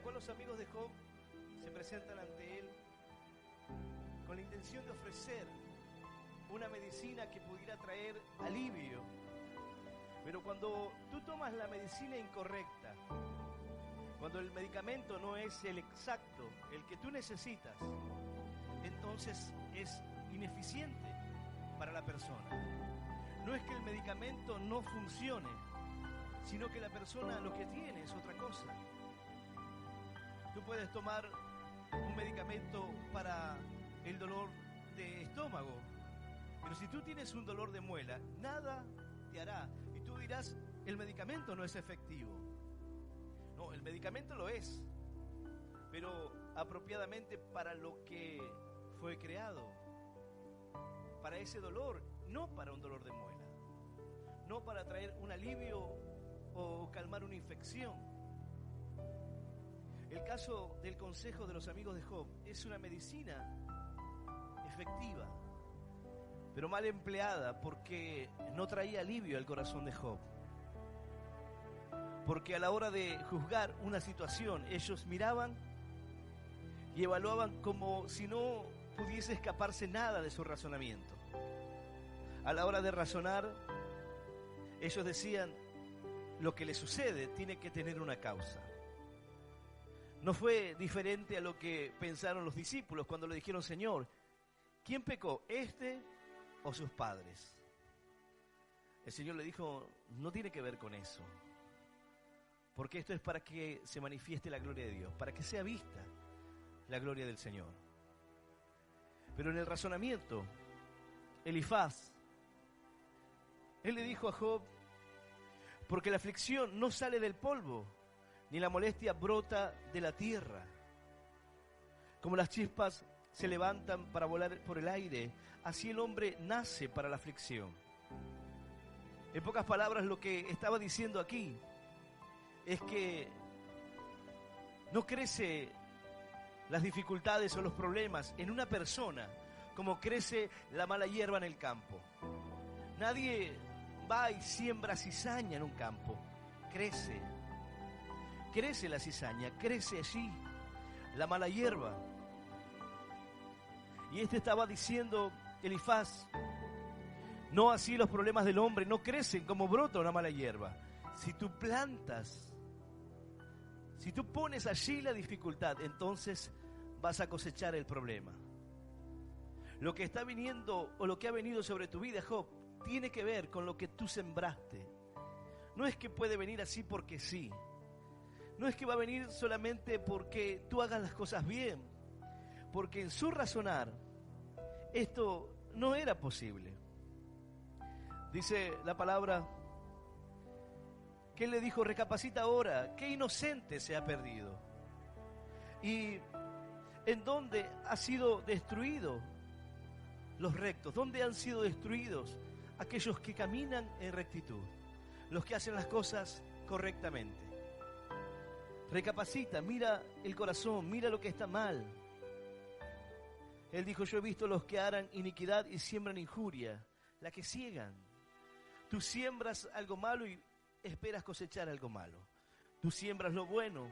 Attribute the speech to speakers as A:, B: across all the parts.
A: cual los amigos de Job se presentan ante él con la intención de ofrecer una medicina que pudiera traer alivio. Pero cuando tú tomas la medicina incorrecta, cuando el medicamento no es el exacto, el que tú necesitas, entonces es ineficiente para la persona. No es que el medicamento no funcione, sino que la persona lo que tiene es otra cosa. Tú puedes tomar un medicamento para el dolor de estómago, pero si tú tienes un dolor de muela, nada te hará. Y tú dirás, el medicamento no es efectivo. No, el medicamento lo es, pero apropiadamente para lo que fue creado, para ese dolor, no para un dolor de muela, no para traer un alivio o calmar una infección. El caso del consejo de los amigos de Job es una medicina efectiva, pero mal empleada, porque no traía alivio al corazón de Job. Porque a la hora de juzgar una situación, ellos miraban y evaluaban como si no pudiese escaparse nada de su razonamiento. A la hora de razonar, ellos decían, lo que le sucede tiene que tener una causa. No fue diferente a lo que pensaron los discípulos cuando le dijeron, Señor, ¿quién pecó, este o sus padres? El Señor le dijo, no tiene que ver con eso, porque esto es para que se manifieste la gloria de Dios, para que sea vista la gloria del Señor. Pero en el razonamiento, Elifaz, él le dijo a Job, porque la aflicción no sale del polvo, ni la molestia brota de la tierra. Como las chispas se levantan para volar por el aire, así el hombre nace para la aflicción. En pocas palabras, lo que estaba diciendo aquí es que no crece las dificultades o los problemas en una persona como crece la mala hierba en el campo. Nadie va y siembra cizaña en un campo. Crece la cizaña, crece allí la mala hierba. Y estaba diciendo Elifaz, no así los problemas del hombre, no crecen como brota una mala hierba. Si tú plantas, si tú pones allí la dificultad, entonces vas a cosechar el problema. Lo que está viniendo o lo que ha venido sobre tu vida, Job, tiene que ver con lo que tú sembraste. No es que puede venir así porque sí. No es que va a venir solamente porque tú hagas las cosas bien. Porque en su razonar, esto no era posible. Dice la palabra que él le dijo, recapacita ahora, qué inocente se ha perdido. ¿Y en dónde ha sido destruido los rectos? ¿Dónde han sido destruidos aquellos que caminan en rectitud? Los que hacen las cosas correctamente. Recapacita, mira el corazón, mira lo que está mal. Él dijo, yo he visto los que harán iniquidad y siembran injuria, la que ciegan. Tú siembras algo malo y esperas cosechar algo malo. Tú siembras lo bueno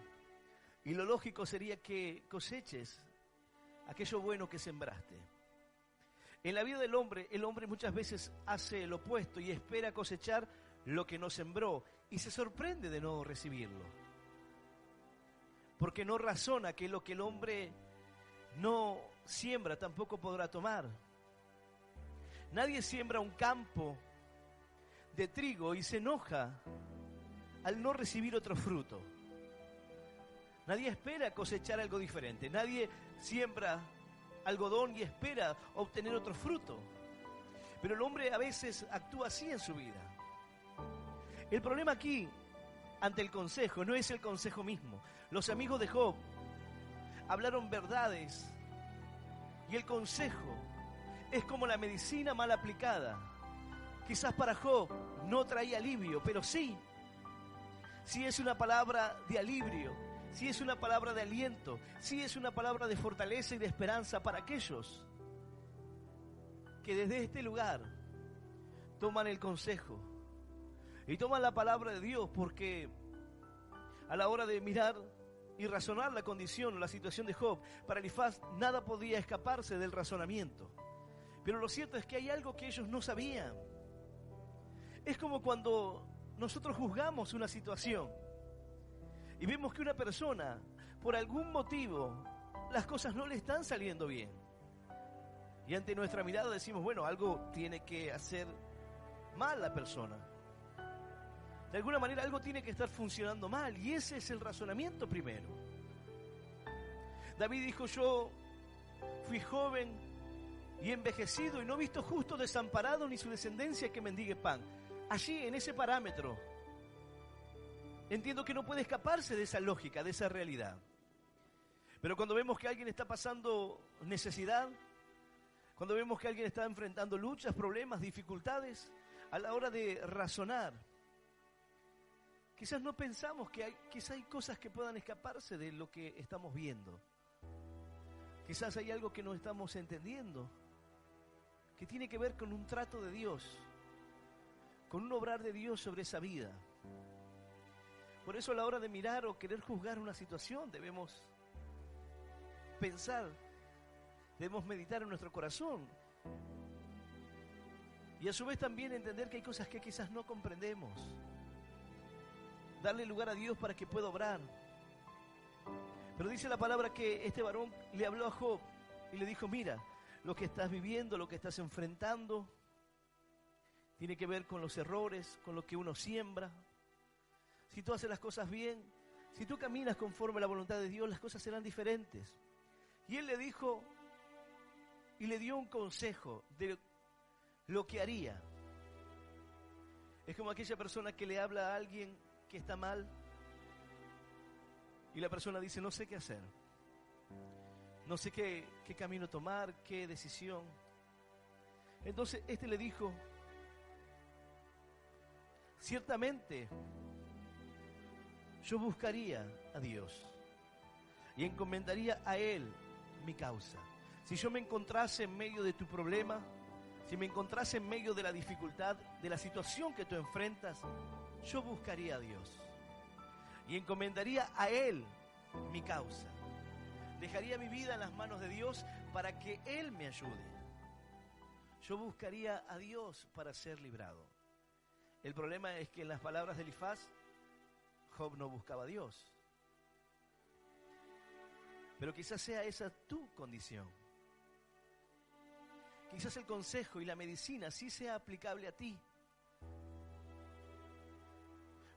A: y lo lógico sería que coseches aquello bueno que sembraste. En la vida del hombre, el hombre muchas veces hace lo opuesto y espera cosechar lo que no sembró y se sorprende de no recibirlo. Porque no razona que lo que el hombre no siembra tampoco podrá tomar. Nadie siembra un campo de trigo y se enoja al no recibir otro fruto. Nadie espera cosechar algo diferente. Nadie siembra algodón y espera obtener otro fruto. Pero el hombre a veces actúa así en su vida. El problema aquí, ante el consejo, no es el consejo mismo. Los amigos de Job hablaron verdades y el consejo es como la medicina mal aplicada. Quizás para Job no traía alivio, pero sí es una palabra de alivio, sí es una palabra de aliento, sí es una palabra de fortaleza y de esperanza para aquellos que desde este lugar toman el consejo y toman la palabra de Dios, porque a la hora de mirar y razonar la condición o la situación de Job. Para Elifaz nada podía escaparse del razonamiento. Pero lo cierto es que hay algo que ellos no sabían. Es como cuando nosotros juzgamos una situación y vemos que una persona, por algún motivo, las cosas no le están saliendo bien. Y ante nuestra mirada decimos, bueno, algo tiene que hacer mal la persona. De alguna manera algo tiene que estar funcionando mal, y ese es el razonamiento primero. David dijo, yo fui joven y envejecido y no he visto justo desamparado ni su descendencia que mendigue pan. Allí, en ese parámetro, entiendo que no puede escaparse de esa lógica, de esa realidad. Pero cuando vemos que alguien está pasando necesidad, cuando vemos que alguien está enfrentando luchas, problemas, dificultades, a la hora de razonar, quizás no pensamos que quizás hay cosas que puedan escaparse de lo que estamos viendo. Quizás hay algo que no estamos entendiendo, que tiene que ver con un trato de Dios, con un obrar de Dios sobre esa vida. Por eso a la hora de mirar o querer juzgar una situación debemos pensar, debemos meditar en nuestro corazón y a su vez también entender que hay cosas que quizás no comprendemos. Darle lugar a Dios para que pueda obrar. Pero dice la palabra que este varón le habló a Job y le dijo, mira, lo que estás viviendo, lo que estás enfrentando, tiene que ver con los errores, con lo que uno siembra. Si tú haces las cosas bien, si tú caminas conforme a la voluntad de Dios, las cosas serán diferentes. Y él le dijo y le dio un consejo de lo que haría. Es como aquella persona que le habla a alguien que está mal y la persona dice, no sé qué hacer, no sé qué camino tomar, qué decisión. Entonces este le dijo, ciertamente yo buscaría a Dios y encomendaría a Él mi causa. Si yo me encontrase en medio de tu problema, si me encontrase en medio de la dificultad, de la situación que tú enfrentas, yo buscaría a Dios y encomendaría a Él mi causa. Dejaría mi vida en las manos de Dios para que Él me ayude. Yo buscaría a Dios para ser librado. El problema es que en las palabras de Elifaz, Job no buscaba a Dios. Pero quizás sea esa tu condición. Quizás el consejo y la medicina sí sea aplicable a ti.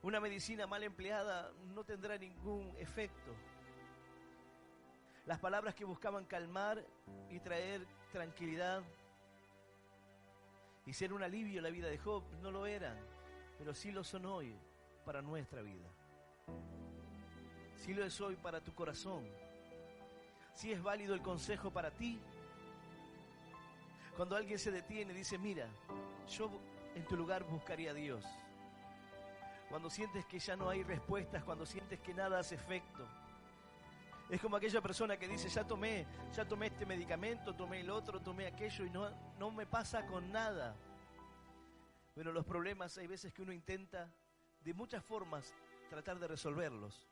A: Una medicina mal empleada no tendrá ningún efecto. Las palabras que buscaban calmar y traer tranquilidad y ser un alivio en la vida de Job no lo eran, pero sí lo son hoy para nuestra vida. Sí lo es hoy para tu corazón. Sí es válido el consejo para ti. Cuando alguien se detiene y dice, mira, yo en tu lugar buscaría a Dios. Cuando sientes que ya no hay respuestas, cuando sientes que nada hace efecto. Es como aquella persona que dice, ya tomé este medicamento, tomé el otro, tomé aquello y no me pasa con nada. Pero los problemas hay veces que uno intenta de muchas formas tratar de resolverlos,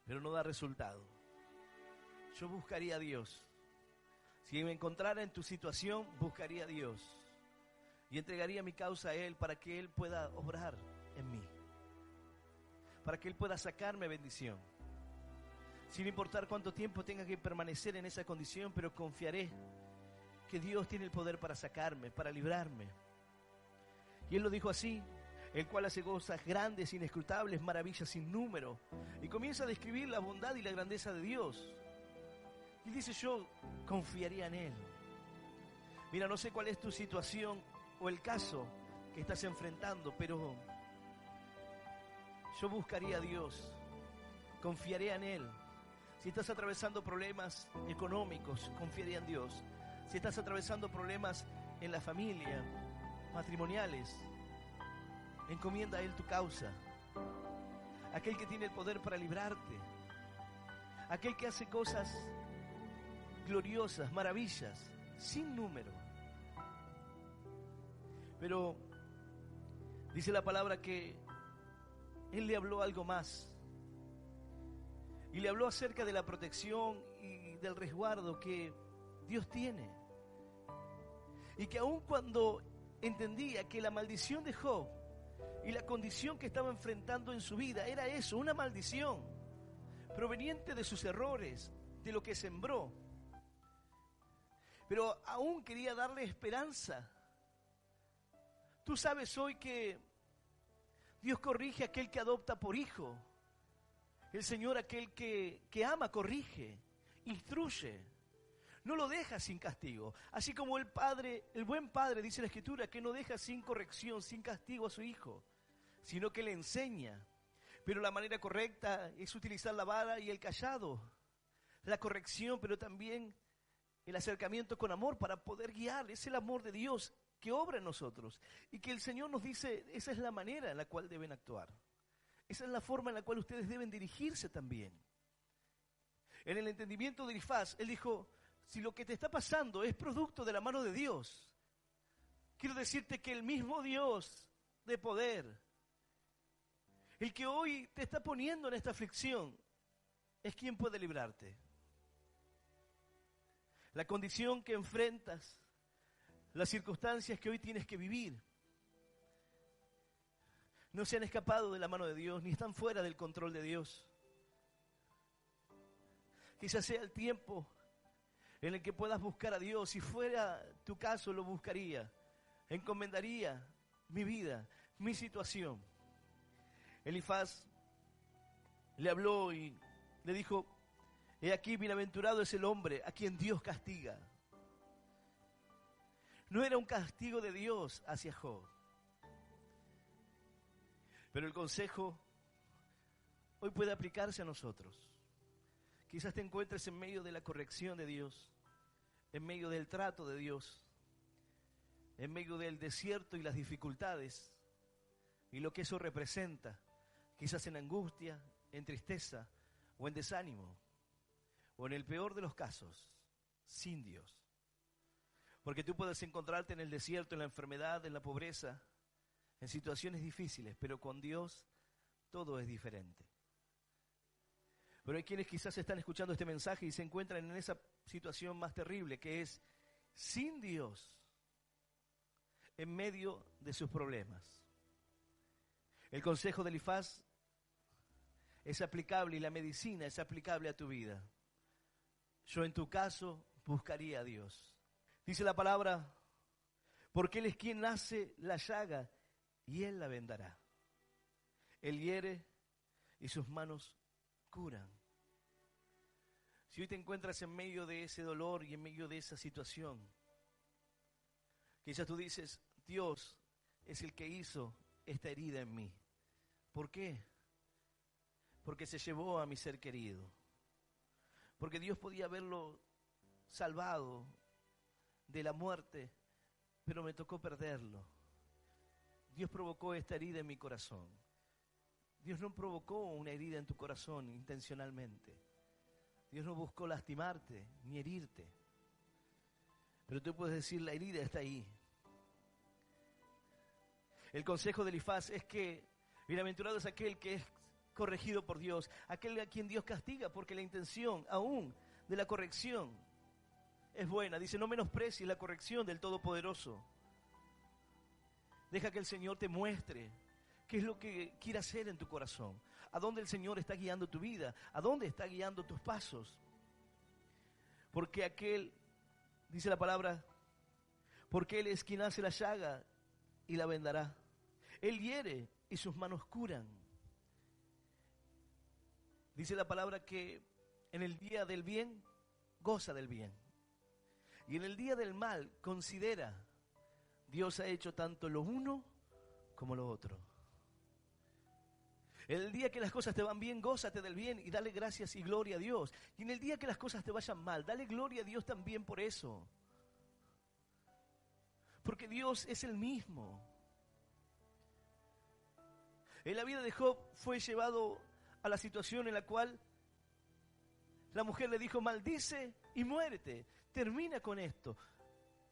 A: pero no da resultado. Yo buscaría a Dios. Si me encontrara en tu situación, buscaría a Dios y entregaría mi causa a Él para que Él pueda obrar en mí, para que Él pueda sacarme bendición, sin importar cuánto tiempo tenga que permanecer en esa condición, pero confiaré que Dios tiene el poder para sacarme, para librarme. Y Él lo dijo así, el cual hace cosas grandes, inescrutables, maravillas sin número, y comienza a describir la bondad y la grandeza de Dios. Y dice, yo confiaría en Él. Mira, no sé cuál es tu situación o el caso que estás enfrentando, pero yo buscaría a Dios, confiaré en Él. Si estás atravesando problemas económicos, confiaría en Dios. Si estás atravesando problemas en la familia, matrimoniales, encomienda a Él tu causa. Aquel que tiene el poder para librarte, aquel que hace cosas gloriosas, maravillas, sin número. Pero dice la palabra que Él le habló algo más. Y le habló acerca de la protección y del resguardo que Dios tiene. Y que aun cuando entendía que la maldición de Job y la condición que estaba enfrentando en su vida era eso, una maldición proveniente de sus errores, de lo que sembró. Pero aún quería darle esperanza. Tú sabes hoy que Dios corrige a aquel que adopta por hijo. El Señor, aquel que ama, corrige, instruye. No lo deja sin castigo. Así como el buen padre, dice la Escritura, que no deja sin corrección, sin castigo a su hijo, sino que le enseña. Pero la manera correcta es utilizar la vara y el cayado. La corrección, pero también el acercamiento con amor para poder guiar. Es el amor de Dios que obra en nosotros. Y que el Señor nos dice, esa es la manera en la cual deben actuar. Esa es la forma en la cual ustedes deben dirigirse también. En el entendimiento de Elifaz, él dijo, si lo que te está pasando es producto de la mano de Dios, quiero decirte que el mismo Dios de poder, el que hoy te está poniendo en esta aflicción, es quien puede librarte. La condición que enfrentas, las circunstancias que hoy tienes que vivir, no se han escapado de la mano de Dios, ni están fuera del control de Dios. Quizás sea el tiempo en el que puedas buscar a Dios. Si fuera tu caso, lo buscaría. Encomendaría mi vida, mi situación. Elifaz le habló y le dijo, he aquí, bienaventurado es el hombre a quien Dios castiga. No era un castigo de Dios hacia Job. Pero el consejo hoy puede aplicarse a nosotros. Quizás te encuentres en medio de la corrección de Dios, en medio del trato de Dios, en medio del desierto y las dificultades, y lo que eso representa, quizás en angustia, en tristeza, o en desánimo, o en el peor de los casos, sin Dios. Porque tú puedes encontrarte en el desierto, en la enfermedad, en la pobreza, en situaciones difíciles, pero con Dios todo es diferente. Pero hay quienes quizás están escuchando este mensaje y se encuentran en esa situación más terrible, que es sin Dios en medio de sus problemas. El consejo de Elifaz es aplicable y la medicina es aplicable a tu vida. Yo en tu caso buscaría a Dios. Dice la palabra, porque Él es quien hace la llaga y Él la vendará. Él hiere y sus manos curan. Si hoy te encuentras en medio de ese dolor y en medio de esa situación, quizás tú dices, Dios es el que hizo esta herida en mí. ¿Por qué? Porque se llevó a mi ser querido. Porque Dios podía haberlo salvado de la muerte, pero me tocó perderlo. Dios provocó esta herida en mi corazón. Dios no provocó una herida en tu corazón intencionalmente. Dios no buscó lastimarte ni herirte. Pero tú puedes decir, la herida está ahí. El consejo de Elifaz es que bienaventurado es aquel que es corregido por Dios, aquel a quien Dios castiga, porque la intención aún de la corrección es buena. Dice, no menosprecies la corrección del Todopoderoso. Deja que el Señor te muestre qué es lo que quiere hacer en tu corazón, a dónde el Señor está guiando tu vida, a dónde está guiando tus pasos. Porque aquel, dice la palabra, porque Él es quien hace la llaga y la vendará. Él hiere y sus manos curan. Dice la palabra que en el día del bien, goza del bien. Y en el día del mal, considera, Dios ha hecho tanto lo uno como lo otro. En el día que las cosas te van bien, gózate del bien y dale gracias y gloria a Dios. Y en el día que las cosas te vayan mal, dale gloria a Dios también por eso. Porque Dios es el mismo. En la vida de Job fue llevado a la situación en la cual la mujer le dijo, maldice y muérete. Termina con esto.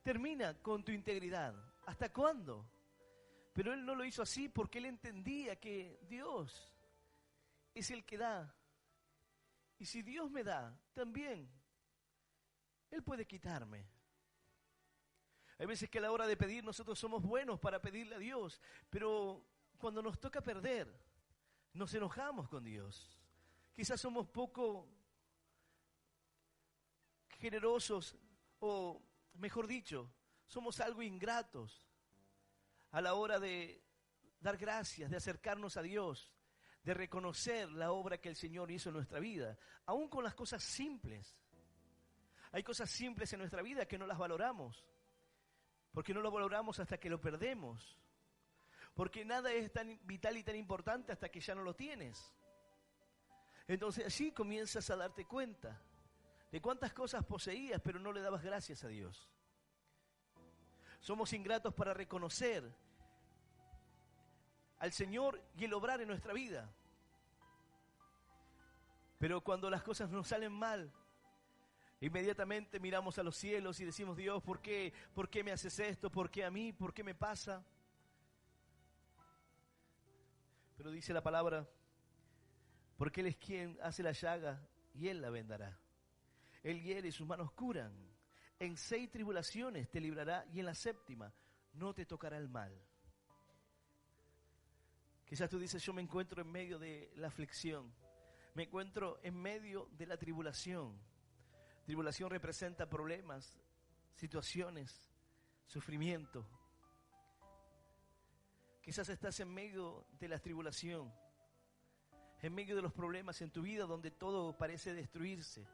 A: Termina con tu integridad. ¿Hasta cuándo? Pero él no lo hizo así porque él entendía que Dios es el que da Y si Dios me da, también Él puede quitarme. Hay veces que a la hora de pedir nosotros somos buenos para pedirle a Dios, pero cuando nos toca perder, nos enojamos con Dios. Quizás somos poco generosos, o mejor dicho, somos algo ingratos a la hora de dar gracias, de acercarnos a Dios, de reconocer la obra que el Señor hizo en nuestra vida, aún con las cosas simples. Hay cosas simples en nuestra vida que no las valoramos, porque no lo valoramos hasta que lo perdemos, porque nada es tan vital y tan importante hasta que ya no lo tienes. Entonces allí comienzas a darte cuenta de cuántas cosas poseías, pero no le dabas gracias a Dios. Somos ingratos para reconocer al Señor y el obrar en nuestra vida. Pero cuando las cosas nos salen mal, inmediatamente miramos a los cielos y decimos: Dios, ¿por qué? ¿Por qué me haces esto? ¿Por qué a mí? ¿Por qué me pasa? Pero dice la palabra, porque Él es quien hace la llaga y Él la vendará. Él hiere y sus manos curan. En 6 tribulaciones te librará y en la 7ª no te tocará el mal. Quizás tú dices: yo me encuentro en medio de la aflicción, me encuentro en medio de la tribulación. Tribulación representa problemas, situaciones, sufrimiento. Quizás estás en medio de la tribulación, en medio de los problemas en tu vida donde todo parece destruirse.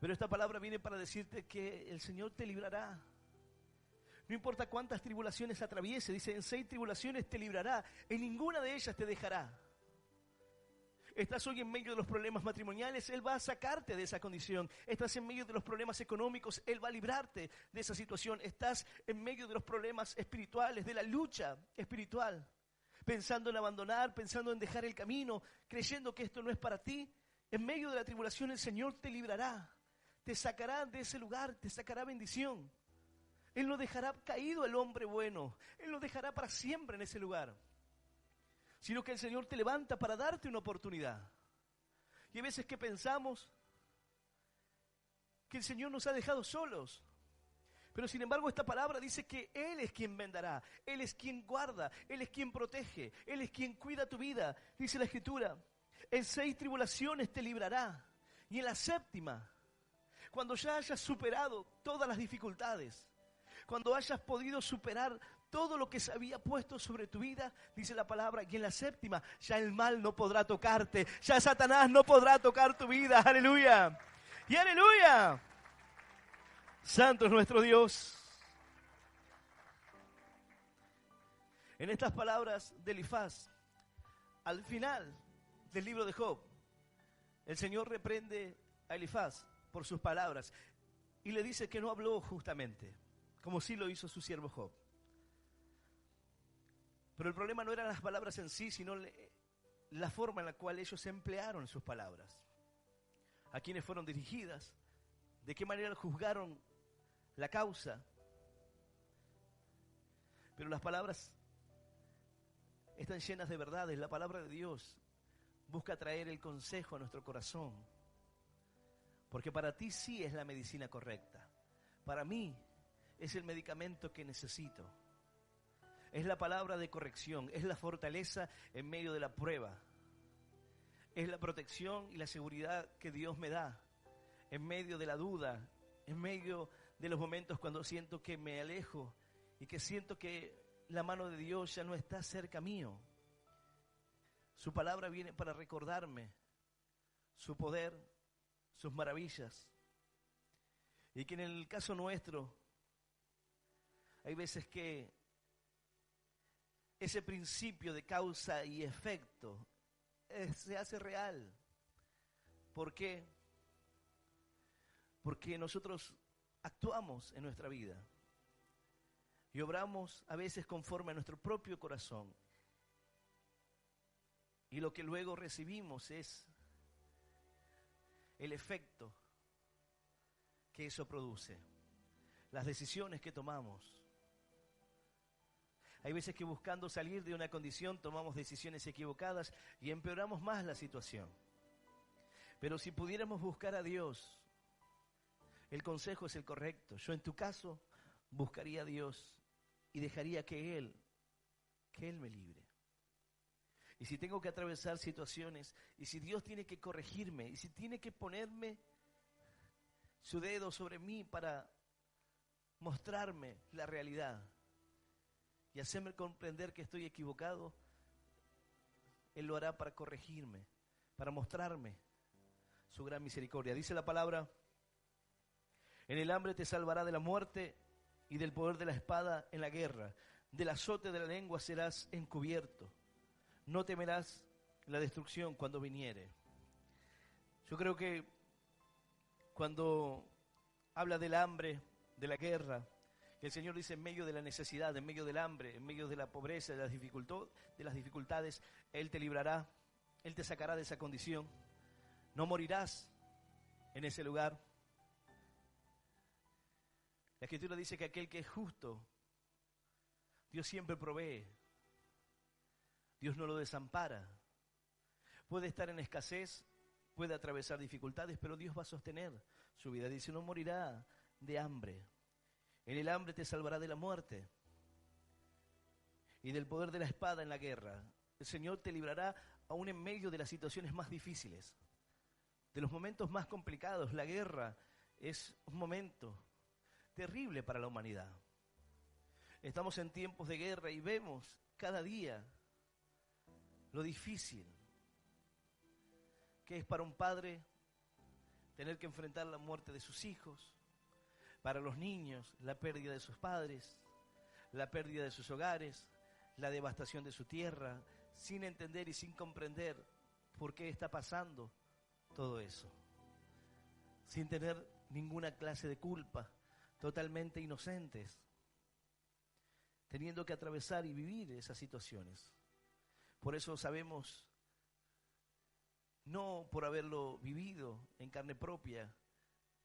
A: Pero esta palabra viene para decirte que el Señor te librará. No importa cuántas tribulaciones atraviese, dice: en 6 tribulaciones te librará, en ninguna de ellas te dejará. Estás hoy en medio de los problemas matrimoniales, Él va a sacarte de esa condición. Estás en medio de los problemas económicos, Él va a librarte de esa situación. Estás en medio de los problemas espirituales, de la lucha espiritual, pensando en abandonar, pensando en dejar el camino, creyendo que esto no es para ti. En medio de la tribulación el Señor te librará, te sacará de ese lugar, te sacará bendición. Él no dejará caído al hombre bueno, Él no dejará para siempre en ese lugar, sino que el Señor te levanta para darte una oportunidad. Y hay veces que pensamos que el Señor nos ha dejado solos, pero sin embargo esta palabra dice que Él es quien vendará, Él es quien guarda, Él es quien protege, Él es quien cuida tu vida. Dice la Escritura: en 6 tribulaciones te librará, y en la 7ª, cuando ya hayas superado todas las dificultades, cuando hayas podido superar todo lo que se había puesto sobre tu vida, dice la palabra, y en la 7ª ya el mal no podrá tocarte, ya Satanás no podrá tocar tu vida. ¡Aleluya! ¡Y aleluya! Santo es nuestro Dios. En estas palabras de Elifaz, al final del libro de Job, el Señor reprende a Elifaz por sus palabras y le dice que no habló justamente, como sí lo hizo su siervo Job. Pero el problema no eran las palabras en sí, sino la forma en la cual ellos emplearon sus palabras. A quiénes fueron dirigidas, de qué manera juzgaron la causa. Pero las palabras están llenas de verdades. La palabra de Dios busca traer el consejo a nuestro corazón. Porque para ti sí es la medicina correcta. Para mí es el medicamento que necesito. Es la palabra de corrección, es la fortaleza en medio de la prueba. Es la protección y la seguridad que Dios me da en medio de la duda, en medio de los momentos cuando siento que me alejo y que siento que la mano de Dios ya no está cerca mío. Su palabra viene para recordarme su poder, sus maravillas. Y que en el caso nuestro, hay veces que ese principio de causa y efecto se hace real. ¿Por qué? Porque nosotros actuamos en nuestra vida y obramos a veces conforme a nuestro propio corazón. Y lo que luego recibimos es el efecto que eso produce, las decisiones que tomamos. Hay veces que buscando salir de una condición tomamos decisiones equivocadas y empeoramos más la situación. Pero si pudiéramos buscar a Dios, el consejo es el correcto. Yo en tu caso buscaría a Dios y dejaría que Él me libre. Y si tengo que atravesar situaciones, y si Dios tiene que corregirme, y si tiene que ponerme su dedo sobre mí para mostrarme la realidad y hacerme comprender que estoy equivocado, Él lo hará para corregirme, para mostrarme su gran misericordia. Dice la palabra: en el hambre te salvará de la muerte y del poder de la espada en la guerra. Del azote de la lengua serás encubierto. No temerás la destrucción cuando viniere. Yo creo que cuando habla del hambre, de la guerra, el Señor dice en medio de la necesidad, en medio del hambre, en medio de la pobreza, de las dificultades, Él te librará, Él te sacará de esa condición. No morirás en ese lugar. La Escritura dice que aquel que es justo, Dios siempre provee. Dios no lo desampara. Puede estar en escasez, puede atravesar dificultades, pero Dios va a sostener su vida. Dice, no morirá de hambre. En el hambre te salvará de la muerte y del poder de la espada en la guerra. El Señor te librará aún en medio de las situaciones más difíciles, de los momentos más complicados. La guerra es un momento terrible para la humanidad. Estamos en tiempos de guerra y vemos cada día lo difícil que es para un padre tener que enfrentar la muerte de sus hijos, para los niños la pérdida de sus padres, la pérdida de sus hogares, la devastación de su tierra, sin entender y sin comprender por qué está pasando todo eso, sin tener ninguna clase de culpa, totalmente inocentes, teniendo que atravesar y vivir esas situaciones. Por eso sabemos, no por haberlo vivido en carne propia,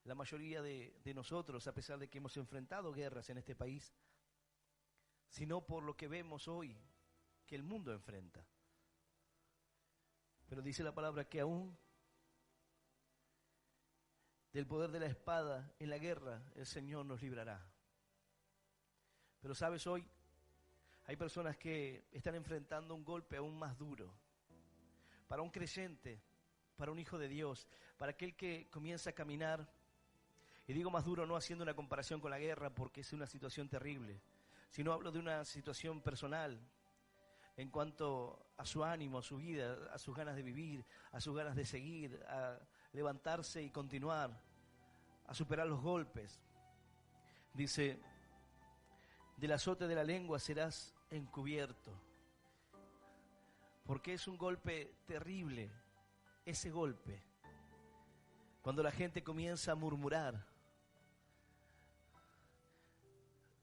A: la mayoría de nosotros, a pesar de que hemos enfrentado guerras en este país, sino por lo que vemos hoy que el mundo enfrenta. Pero dice la palabra que aún del poder de la espada en la guerra el Señor nos librará. Pero sabes, hoy hay personas que están enfrentando un golpe aún más duro. Para un creyente, para un hijo de Dios, para aquel que comienza a caminar, y digo más duro no haciendo una comparación con la guerra porque es una situación terrible, sino hablo de una situación personal en cuanto a su ánimo, a su vida, a sus ganas de vivir, a sus ganas de seguir, a levantarse y continuar, a superar los golpes. Dice, del azote de la lengua serás encubierto, porque es un golpe terrible, ese golpe, cuando la gente comienza a murmurar.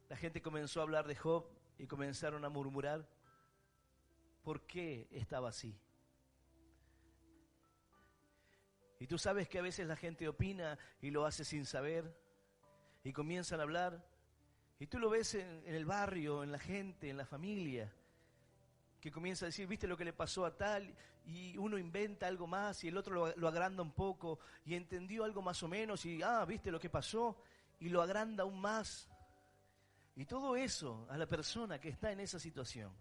A: La gente comenzó a hablar de Job y comenzaron a murmurar por qué estaba así. Y tú sabes que a veces la gente opina y lo hace sin saber, y comienzan a hablar, y tú lo ves en el barrio, en la gente, en la familia, que comienza a decir, ¿viste lo que le pasó a tal? Y uno inventa algo más y el otro lo agranda un poco y entendió algo más o menos y, ¿viste lo que pasó? Y lo agranda aún más. Y todo eso a la persona que está en esa situación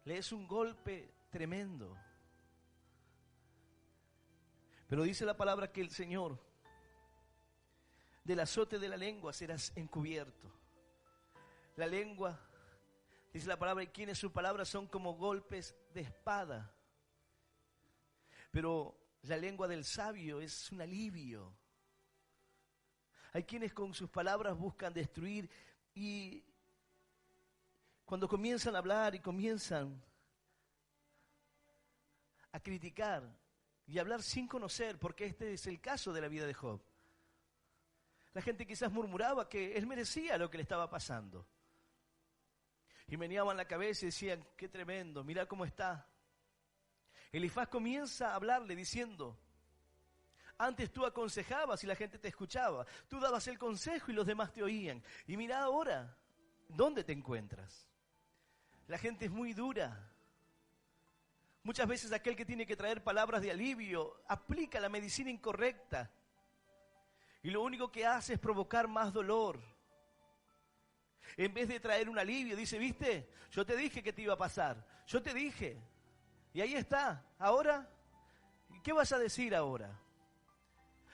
A: le es un golpe tremendo. Pero dice la palabra que el Señor, del azote de la lengua serás encubierto. La lengua, dice la palabra, y quienes sus palabras son como golpes de espada. Pero la lengua del sabio es un alivio. Hay quienes con sus palabras buscan destruir y cuando comienzan a hablar y comienzan a criticar y hablar sin conocer, porque este es el caso de la vida de Job. La gente quizás murmuraba que él merecía lo que le estaba pasando. Y meneaban la cabeza y decían, qué tremendo, mira cómo está. Elifaz comienza a hablarle diciendo, antes tú aconsejabas y la gente te escuchaba, tú dabas el consejo y los demás te oían. Y mira ahora, ¿dónde te encuentras? La gente es muy dura, Muchas veces aquel que tiene que traer palabras de alivio aplica la medicina incorrecta y lo único que hace es provocar más dolor. En vez de traer un alivio, dice, ¿viste? Yo te dije que te iba a pasar, yo te dije. Y ahí está. Ahora, ¿qué vas a decir ahora?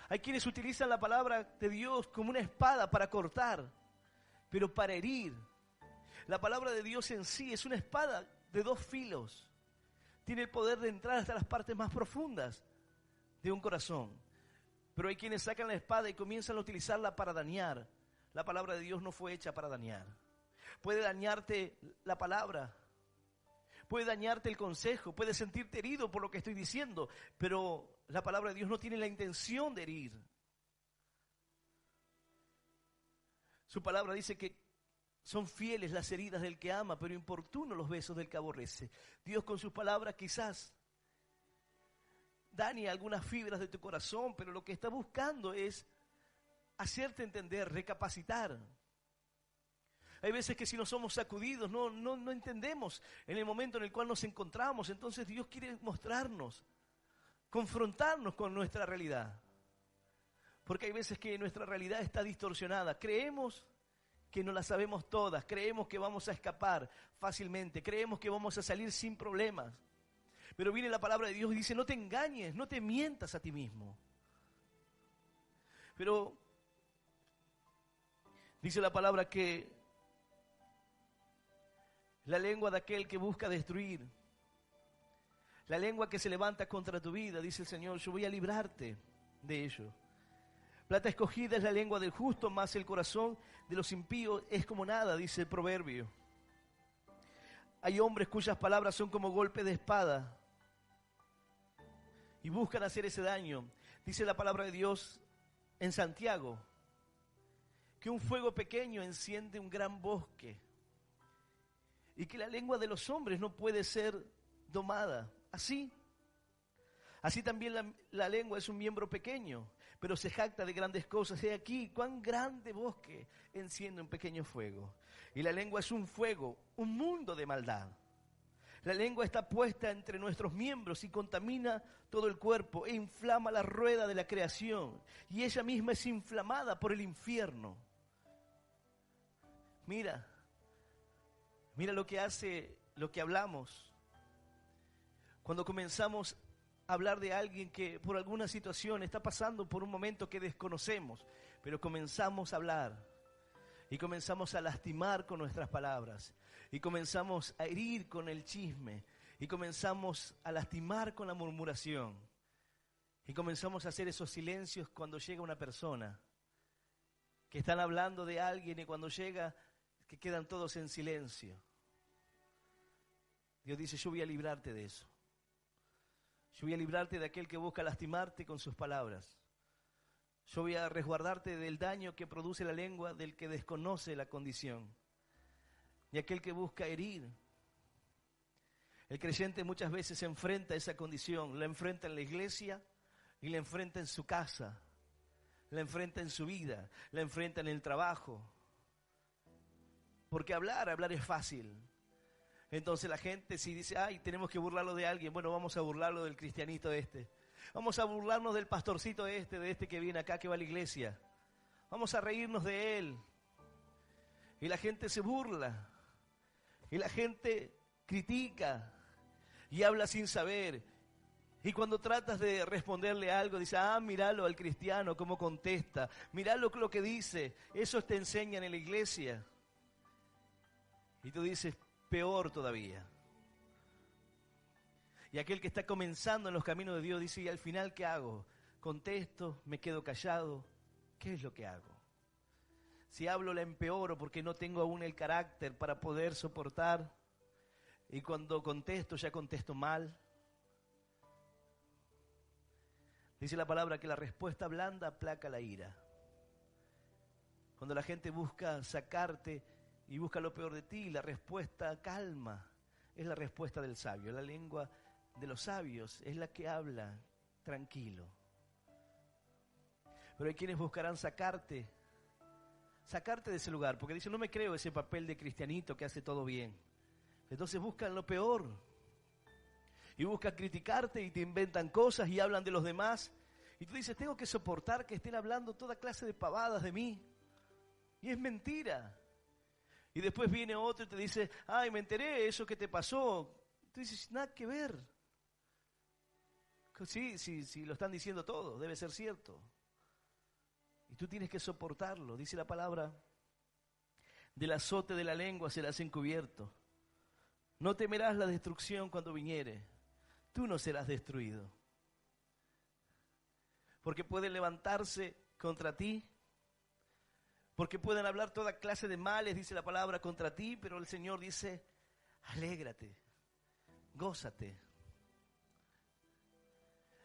A: Hay quienes utilizan la palabra de Dios como una espada para cortar, pero para herir. La palabra de Dios en sí es una espada de 2 filos. Tiene el poder de entrar hasta las partes más profundas de un corazón. Pero hay quienes sacan la espada y comienzan a utilizarla para dañar. La palabra de Dios no fue hecha para dañar. Puede dañarte la palabra, puede dañarte el consejo, puedes sentirte herido por lo que estoy diciendo, pero la palabra de Dios no tiene la intención de herir. Su palabra dice que son fieles las heridas del que ama, pero importunos los besos del que aborrece. Dios con sus palabras quizás dañe algunas fibras de tu corazón, pero lo que está buscando es hacerte entender, recapacitar. Hay veces que si no somos sacudidos, no entendemos en el momento en el cual nos encontramos. Entonces Dios quiere mostrarnos, confrontarnos con nuestra realidad. Porque hay veces que nuestra realidad está distorsionada. Creemos que no la sabemos todas, creemos que vamos a escapar fácilmente, creemos que vamos a salir sin problemas. Pero viene la palabra de Dios y dice, no te engañes, no te mientas a ti mismo. Pero dice la palabra que la lengua de aquel que busca destruir, la lengua que se levanta contra tu vida, dice el Señor, yo voy a librarte de ello. Plata escogida es la lengua del justo, mas el corazón de los impíos es como nada, dice el proverbio. Hay hombres cuyas palabras son como golpe de espada y buscan hacer ese daño. Dice la palabra de Dios en Santiago, que un fuego pequeño enciende un gran bosque y que la lengua de los hombres no puede ser domada. Así también la lengua es un miembro pequeño, pero se jacta de grandes cosas. He aquí cuán grande bosque enciende un pequeño fuego. Y la lengua es un fuego, un mundo de maldad. La lengua está puesta entre nuestros miembros y contamina todo el cuerpo e inflama la rueda de la creación. Y ella misma es inflamada por el infierno. Mira lo que hace, lo que hablamos. Cuando comenzamos a hablar de alguien que por alguna situación está pasando por un momento que desconocemos, pero comenzamos a hablar y comenzamos a lastimar con nuestras palabras y comenzamos a herir con el chisme y comenzamos a lastimar con la murmuración y comenzamos a hacer esos silencios cuando llega una persona que están hablando de alguien y cuando llega que quedan todos en silencio. Dios dice, yo voy a librarte de eso. Yo voy a librarte de aquel que busca lastimarte con sus palabras. Yo voy a resguardarte del daño que produce la lengua del que desconoce la condición y aquel que busca herir. El creyente muchas veces se enfrenta a esa condición, la enfrenta en la iglesia y la enfrenta en su casa, la enfrenta en su vida, la enfrenta en el trabajo. Porque hablar es fácil. Entonces la gente si dice, ay, tenemos que burlarlo de alguien, bueno, vamos a burlarlo del cristianito este. Vamos a burlarnos del pastorcito de este que viene acá, que va a la iglesia. Vamos a reírnos de él. Y la gente se burla. Y la gente critica. Y habla sin saber. Y cuando tratas de responderle algo, dice, míralo al cristiano, cómo contesta. Míralo lo que dice. Eso te enseñan en la iglesia. Y tú dices, peor todavía. Y aquel que está comenzando en los caminos de Dios dice, ¿y al final qué hago? ¿Contesto? ¿Me quedo callado? ¿Qué es lo que hago? Si hablo la empeoro porque no tengo aún el carácter para poder soportar. Y cuando contesto, ya contesto mal. Dice la palabra que la respuesta blanda aplaca la ira. Cuando la gente busca sacarte y busca lo peor de ti, la respuesta calma es la respuesta del sabio. La lengua de los sabios es la que habla tranquilo. Pero hay quienes buscarán sacarte de ese lugar, porque dicen, no me creo ese papel de cristianito que hace todo bien. Entonces buscan lo peor y buscan criticarte y te inventan cosas y hablan de los demás. Y tú dices, tengo que soportar que estén hablando toda clase de pavadas de mí. Y es mentira. Y después viene otro y te dice, ay, me enteré, eso que te pasó. Tú dices, nada que ver. Sí, lo están diciendo todo, debe ser cierto. Y tú tienes que soportarlo. Dice la palabra, del azote de la lengua serás encubierto. No temerás la destrucción cuando viniere. Tú no serás destruido. Porque pueden levantarse contra ti. Porque pueden hablar toda clase de males, dice la palabra, contra ti. Pero el Señor dice, alégrate, gózate.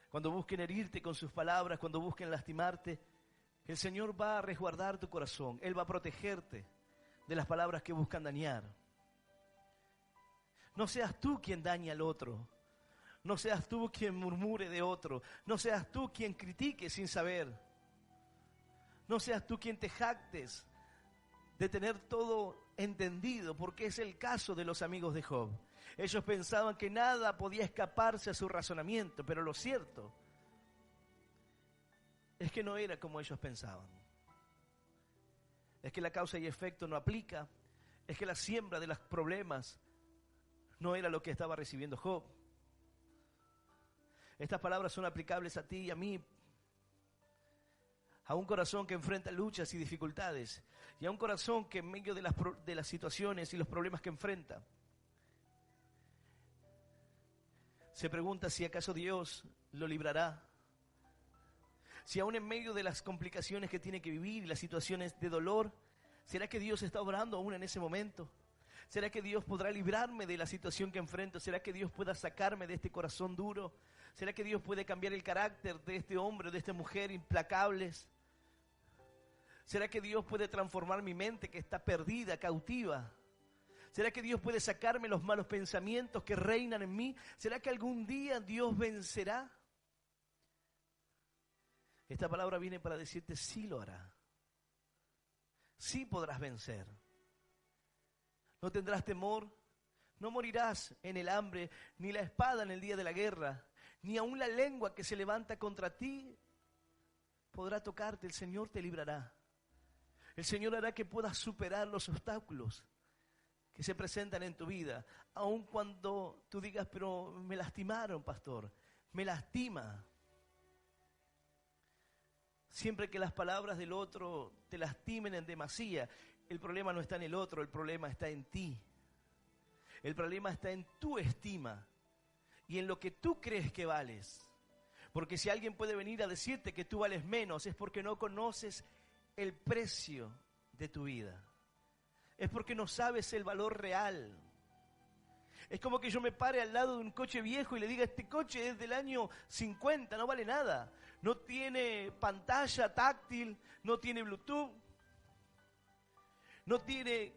A: Cuando busquen herirte con sus palabras, cuando busquen lastimarte, el Señor va a resguardar tu corazón. Él va a protegerte de las palabras que buscan dañar. No seas tú quien daña al otro. No seas tú quien murmure de otro. No seas tú quien critique sin saber. No seas tú quien te jactes de tener todo entendido, porque es el caso de los amigos de Job. Ellos pensaban que nada podía escaparse a su razonamiento, pero lo cierto es que no era como ellos pensaban. Es que la causa y efecto no aplica. Es que la siembra de los problemas no era lo que estaba recibiendo Job. Estas palabras son aplicables a ti y a mí, a un corazón que enfrenta luchas y dificultades, y a un corazón que en medio de las situaciones y los problemas que enfrenta, se pregunta si acaso Dios lo librará. Si aún en medio de las complicaciones que tiene que vivir y las situaciones de dolor, ¿será que Dios está obrando aún en ese momento? ¿Será que Dios podrá librarme de la situación que enfrento? ¿Será que Dios pueda sacarme de este corazón duro? ¿Será que Dios puede cambiar el carácter de este hombre, de esta mujer implacables? ¿Será que Dios puede transformar mi mente que está perdida, cautiva? ¿Será que Dios puede sacarme los malos pensamientos que reinan en mí? ¿Será que algún día Dios vencerá? Esta palabra viene para decirte, sí lo hará. Sí podrás vencer. No tendrás temor, no morirás en el hambre, ni la espada en el día de la guerra, ni aun la lengua que se levanta contra ti podrá tocarte. El Señor te librará. El Señor hará que puedas superar los obstáculos que se presentan en tu vida, aun cuando tú digas, pero me lastimaron, pastor, me lastima. Siempre que las palabras del otro te lastimen en demasía, el problema no está en el otro, el problema está en ti. El problema está en tu estima y en lo que tú crees que vales. Porque si alguien puede venir a decirte que tú vales menos, es porque no conoces el precio de tu vida. Es porque no sabes el valor real. Es como que yo me pare al lado de un coche viejo y le diga, este coche es del año 50, no vale nada. No tiene pantalla táctil, no tiene Bluetooth,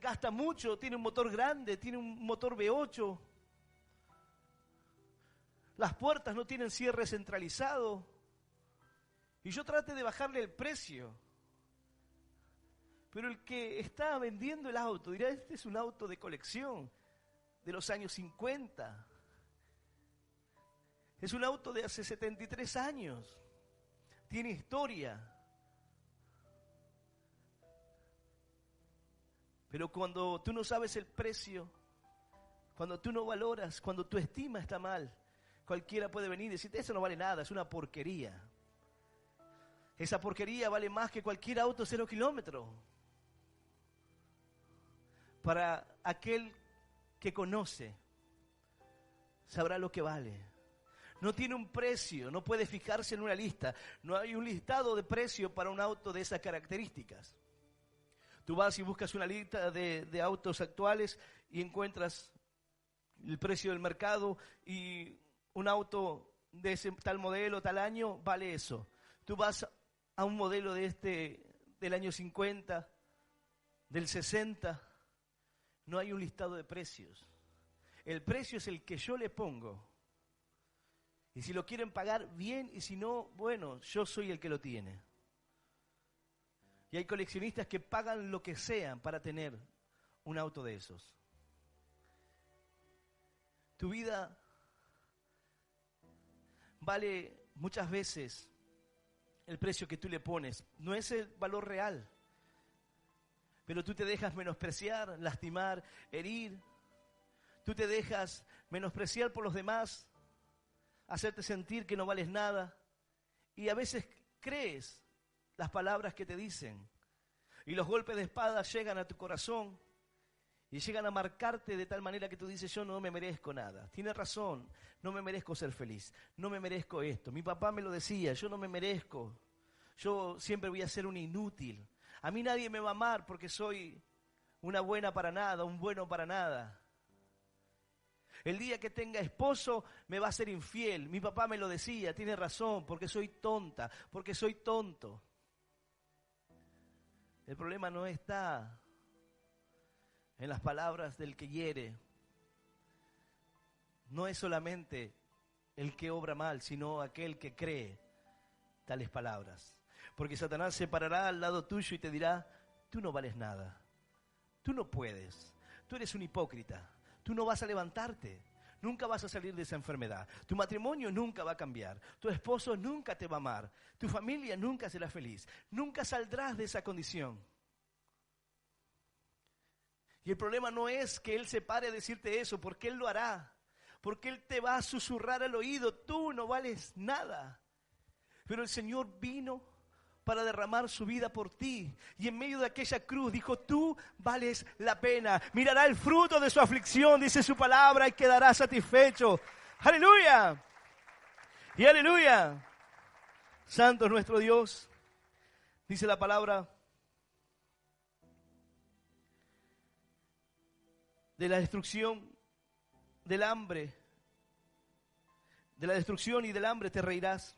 A: gasta mucho, tiene un motor grande, tiene un motor V8. Las puertas no tienen cierre centralizado. Y yo trate de bajarle el precio. Pero el que está vendiendo el auto dirá, este es un auto de colección de los años 50. Es un auto de hace 73 años. Tiene historia. Pero cuando tú no sabes el precio, cuando tú no valoras, cuando tu estima está mal, cualquiera puede venir y decirte, eso no vale nada, es una porquería. Esa porquería vale más que cualquier auto 0 kilómetros. Para aquel que conoce, sabrá lo que vale. No tiene un precio, no puede fijarse en una lista. No hay un listado de precio para un auto de esas características. Tú vas y buscas una lista de autos actuales y encuentras el precio del mercado y un auto de ese tal modelo, tal año, vale eso. Tú vas a un modelo del año 50, del 60, no hay un listado de precios. El precio es el que yo le pongo. Y si lo quieren pagar, bien, y si no, bueno, yo soy el que lo tiene. Y hay coleccionistas que pagan lo que sean para tener un auto de esos. Tu vida vale muchas veces el precio que tú le pones. No es el valor real. Pero tú te dejas menospreciar, lastimar, herir. Tú te dejas menospreciar por los demás, hacerte sentir que no vales nada. Y a veces crees las palabras que te dicen. Y los golpes de espada llegan a tu corazón y llegan a marcarte de tal manera que tú dices, yo no me merezco nada. Tienes razón, no me merezco ser feliz, no me merezco esto. Mi papá me lo decía, yo no me merezco. Yo siempre voy a ser un inútil. A mí nadie me va a amar porque soy una buena para nada, un bueno para nada. El día que tenga esposo me va a ser infiel. Mi papá me lo decía, tiene razón, porque soy tonta, porque soy tonto. El problema no está en las palabras del que hiere. No es solamente el que obra mal, sino aquel que cree tales palabras. Porque Satanás se parará al lado tuyo y te dirá, tú no vales nada, tú no puedes, tú eres un hipócrita, tú no vas a levantarte, nunca vas a salir de esa enfermedad, tu matrimonio nunca va a cambiar, tu esposo nunca te va a amar, tu familia nunca será feliz, nunca saldrás de esa condición. Y el problema no es que Él se pare a decirte eso, porque Él lo hará, porque Él te va a susurrar al oído, tú no vales nada. Pero el Señor vino para derramar su vida por ti. Y en medio de aquella cruz dijo, tú vales la pena. Mirará el fruto de su aflicción, dice su palabra, y quedará satisfecho. ¡Aleluya! Y aleluya. Santo es nuestro Dios. Dice la palabra de la destrucción, del hambre. De la destrucción y del hambre te reirás.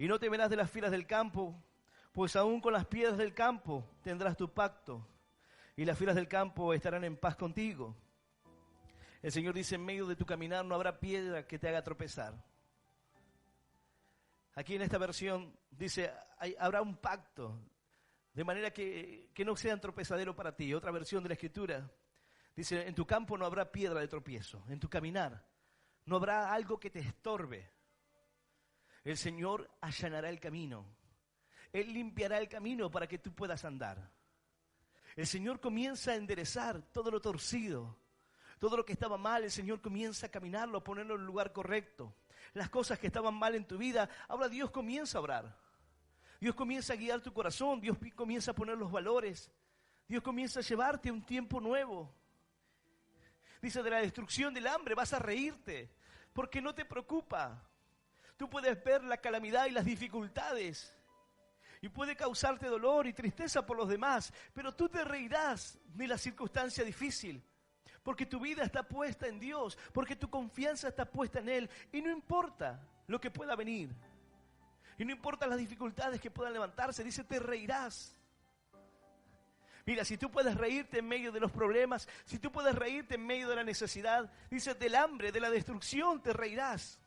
A: Y no temerás de las fieras del campo, pues aún con las piedras del campo tendrás tu pacto, y las fieras del campo estarán en paz contigo. El Señor dice, en medio de tu caminar no habrá piedra que te haga tropezar. Aquí en esta versión dice, habrá un pacto, de manera que no sean tropezadero para ti. Otra versión de la Escritura dice, en tu campo no habrá piedra de tropiezo, en tu caminar no habrá algo que te estorbe. El Señor allanará el camino. Él limpiará el camino para que tú puedas andar. El Señor comienza a enderezar todo lo torcido. Todo lo que estaba mal, el Señor comienza a caminarlo, a ponerlo en el lugar correcto. Las cosas que estaban mal en tu vida, ahora Dios comienza a obrar. Dios comienza a guiar tu corazón. Dios comienza a poner los valores. Dios comienza a llevarte a un tiempo nuevo. Dice, de la destrucción del hambre vas a reírte, porque no te preocupa. Tú puedes ver la calamidad y las dificultades y puede causarte dolor y tristeza por los demás, pero tú te reirás de la circunstancia difícil, porque tu vida está puesta en Dios, porque tu confianza está puesta en Él, y no importa lo que pueda venir, y no importa las dificultades que puedan levantarse, dice, te reirás. Mira, si tú puedes reírte en medio de los problemas, si tú puedes reírte en medio de la necesidad, dice, del hambre, de la destrucción, te reirás.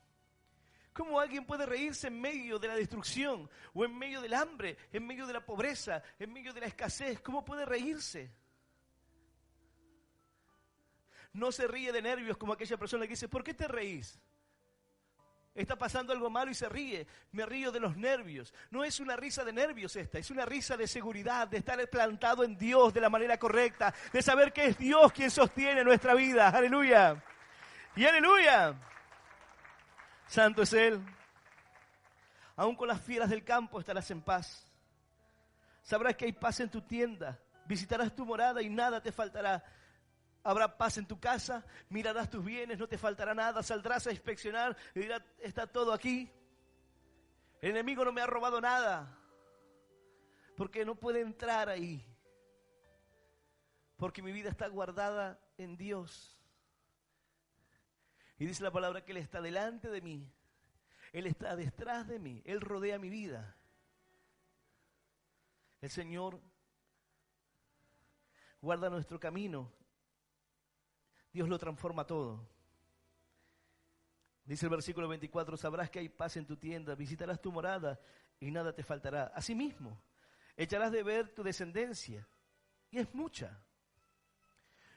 A: ¿Cómo alguien puede reírse en medio de la destrucción, o en medio del hambre, en medio de la pobreza, en medio de la escasez? ¿Cómo puede reírse? No se ríe de nervios como aquella persona que dice, ¿por qué te reís? Está pasando algo malo y se ríe. Me río de los nervios. No es una risa de nervios esta, es una risa de seguridad, de estar plantado en Dios de la manera correcta, de saber que es Dios quien sostiene nuestra vida. ¡Aleluya! ¡Y aleluya! Santo es Él. Aún con las fieras del campo estarás en paz. Sabrás que hay paz en tu tienda. Visitarás tu morada y nada te faltará. Habrá paz en tu casa, mirarás tus bienes, no te faltará nada. Saldrás a inspeccionar y dirás, está todo aquí. El enemigo no me ha robado nada, porque no puede entrar ahí. Porque mi vida está guardada en Dios. Y dice la palabra que Él está delante de mí. Él está detrás de mí. Él rodea mi vida. El Señor guarda nuestro camino. Dios lo transforma todo. Dice el versículo 24, sabrás que hay paz en tu tienda, visitarás tu morada y nada te faltará. Asimismo, echarás de ver tu descendencia, y es mucha.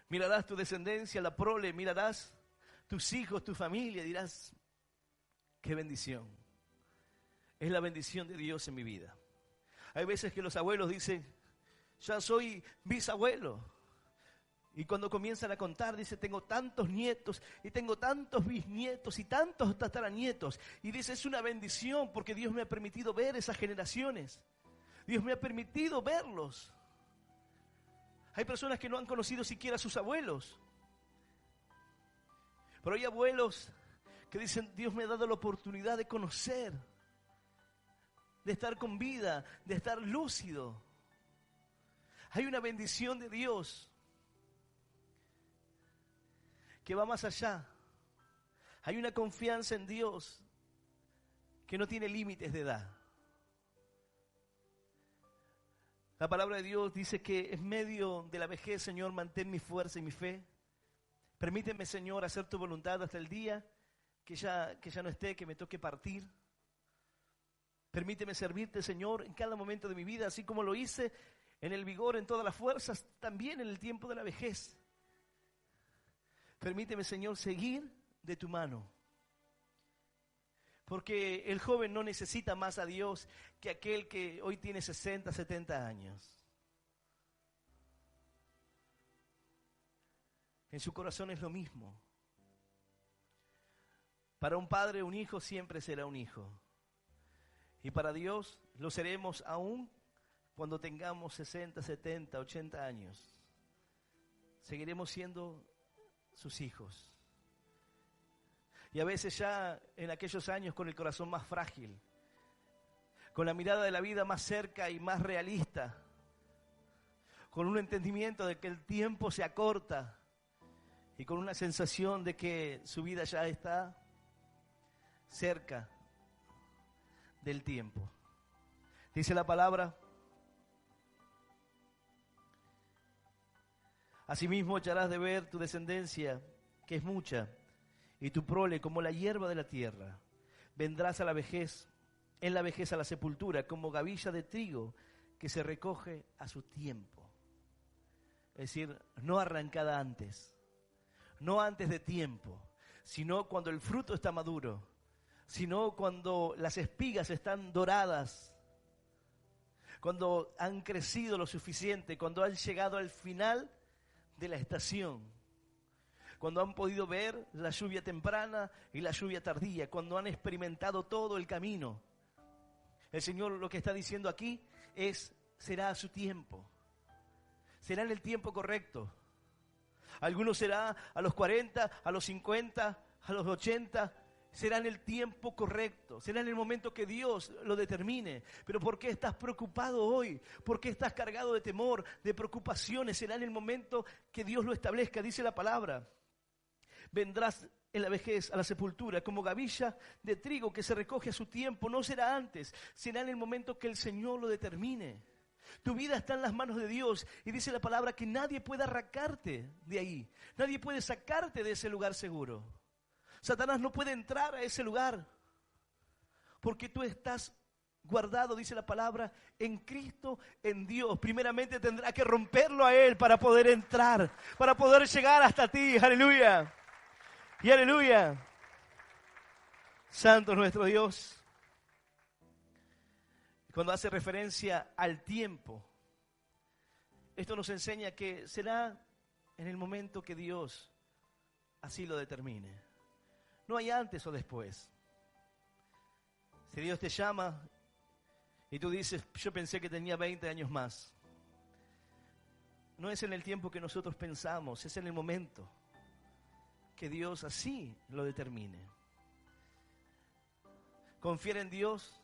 A: Mirarás tu descendencia, la prole, mirarás tus hijos, tu familia, dirás, Qué bendición. Es la bendición de Dios en mi vida. Hay veces que los abuelos dicen, ya soy bisabuelo. Y cuando comienzan a contar, dice, tengo tantos nietos y tengo tantos bisnietos y tantos tataranietos. Y dice, es una bendición porque Dios me ha permitido ver esas generaciones. Dios me ha permitido verlos. Hay personas que no han conocido siquiera a sus abuelos. Pero hay abuelos que dicen, Dios me ha dado la oportunidad de conocer, de estar con vida, de estar lúcido. Hay una bendición de Dios que va más allá. Hay una confianza en Dios que no tiene límites de edad. La palabra de Dios dice que en medio de la vejez, Señor, mantén mi fuerza y mi fe. Permíteme, Señor, hacer tu voluntad hasta el día que ya no esté, que me toque partir. Permíteme servirte, Señor, en cada momento de mi vida, así como lo hice en el vigor, en todas las fuerzas, también en el tiempo de la vejez. Permíteme, Señor, seguir de tu mano. Porque el joven no necesita más a Dios que aquel que hoy tiene 60, 70 años. En su corazón es lo mismo. Para un padre, un hijo siempre será un hijo. Y para Dios lo seremos aún cuando tengamos 60, 70, 80 años. Seguiremos siendo sus hijos. Y a veces ya en aquellos años con el corazón más frágil, con la mirada de la vida más cerca y más realista, con un entendimiento de que el tiempo se acorta y con una sensación de que su vida ya está cerca del tiempo. Dice la palabra: asimismo echarás de ver tu descendencia, que es mucha, y tu prole como la hierba de la tierra. Vendrás a la vejez, en la vejez a la sepultura, como gavilla de trigo que se recoge a su tiempo. Es decir, no arrancada antes, no antes de tiempo, sino cuando el fruto está maduro, sino cuando las espigas están doradas, cuando han crecido lo suficiente, cuando han llegado al final de la estación, cuando han podido ver la lluvia temprana y la lluvia tardía, cuando han experimentado todo el camino. El Señor lo que está diciendo aquí es, será a su tiempo, será en el tiempo correcto. Algunos será a los 40, a los 50, a los 80, será en el tiempo correcto, será en el momento que Dios lo determine. Pero ¿por qué estás preocupado hoy? ¿Por qué estás cargado de temor, de preocupaciones? Será en el momento que Dios lo establezca, dice la palabra. Vendrás en la vejez a la sepultura como gavilla de trigo que se recoge a su tiempo. No será antes, será en el momento que el Señor lo determine. Tu vida está en las manos de Dios y dice la palabra que nadie puede arrancarte de ahí. Nadie puede sacarte de ese lugar seguro. Satanás no puede entrar a ese lugar porque tú estás guardado, dice la palabra, en Cristo, en Dios. Primeramente tendrá que romperlo a Él para poder entrar, para poder llegar hasta ti. Aleluya. Y aleluya. Santo es nuestro Dios. Cuando hace referencia al tiempo, esto nos enseña que será en el momento que Dios así lo determine. No hay antes o después. Si Dios te llama y tú dices, yo pensé que tenía 20 años más. No es en el tiempo que nosotros pensamos, es en el momento que Dios así lo determine. Confiar en Dios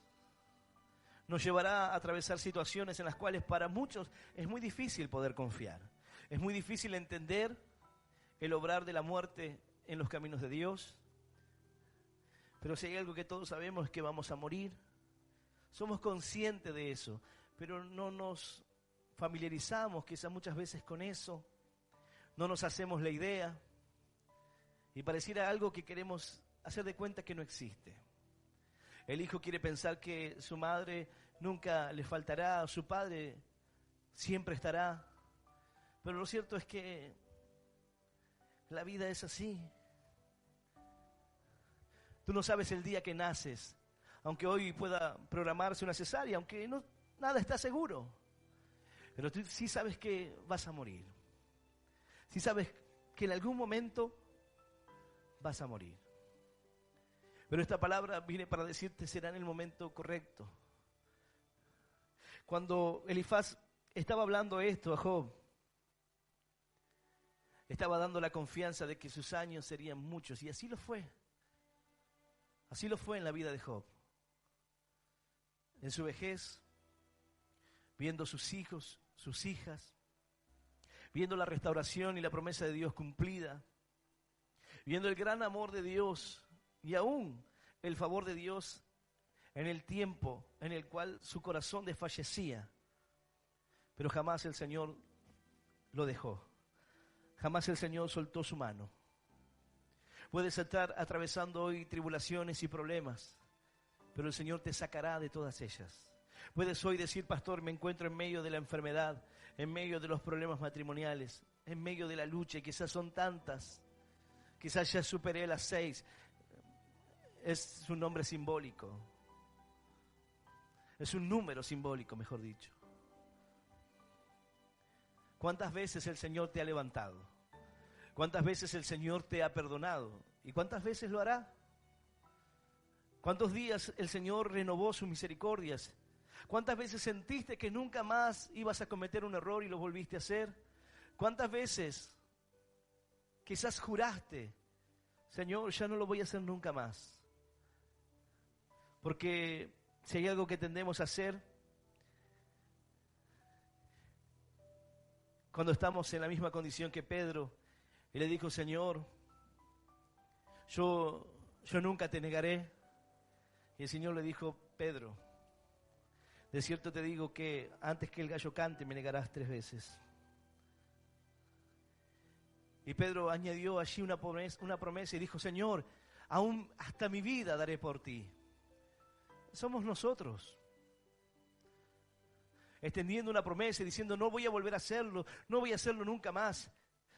A: nos llevará a atravesar situaciones en las cuales para muchos es muy difícil poder confiar. Es muy difícil entender el obrar de la muerte en los caminos de Dios. Pero si hay algo que todos sabemos es que vamos a morir. Somos conscientes de eso, pero no nos familiarizamos quizás muchas veces con eso. No nos hacemos la idea. Y pareciera algo que queremos hacer de cuenta que no existe. El hijo quiere pensar que su madre nunca le faltará, su padre siempre estará. Pero lo cierto es que la vida es así. Tú no sabes el día que naces, aunque hoy pueda programarse una cesárea, aunque no, nada está seguro. Pero tú sí sabes que vas a morir. Sí sabes que en algún momento vas a morir. Pero esta palabra viene para decirte, será en el momento correcto. Cuando Elifaz estaba hablando esto a Job, estaba dando la confianza de que sus años serían muchos, y así lo fue. Así lo fue en la vida de Job. En su vejez, viendo sus hijos, sus hijas, viendo la restauración y la promesa de Dios cumplida, viendo el gran amor de Dios y aún el favor de Dios en el tiempo en el cual su corazón desfallecía. Pero jamás el Señor lo dejó. Jamás el Señor soltó su mano. Puedes estar atravesando hoy tribulaciones y problemas, pero el Señor te sacará de todas ellas. Puedes hoy decir, pastor, me encuentro en medio de la enfermedad, en medio de los problemas matrimoniales, en medio de la lucha, y quizás son tantas, quizás ya superé las 6. Es un nombre simbólico. Es un número simbólico, mejor dicho. ¿Cuántas veces el Señor te ha levantado? ¿Cuántas veces el Señor te ha perdonado? ¿Y cuántas veces lo hará? ¿Cuántos días el Señor renovó sus misericordias? ¿Cuántas veces sentiste que nunca más ibas a cometer un error y lo volviste a hacer? ¿Cuántas veces quizás juraste, Señor, ya no lo voy a hacer nunca más? Porque si hay algo que tendemos a hacer, cuando estamos en la misma condición que Pedro, y le dijo, Señor, yo nunca te negaré. Y el Señor le dijo, Pedro, de cierto te digo que antes que el gallo cante me negarás 3 veces. Y Pedro añadió allí una promesa y dijo, Señor, aún hasta mi vida daré por ti. Somos nosotros, extendiendo una promesa y diciendo, no voy a volver a hacerlo, no voy a hacerlo nunca más.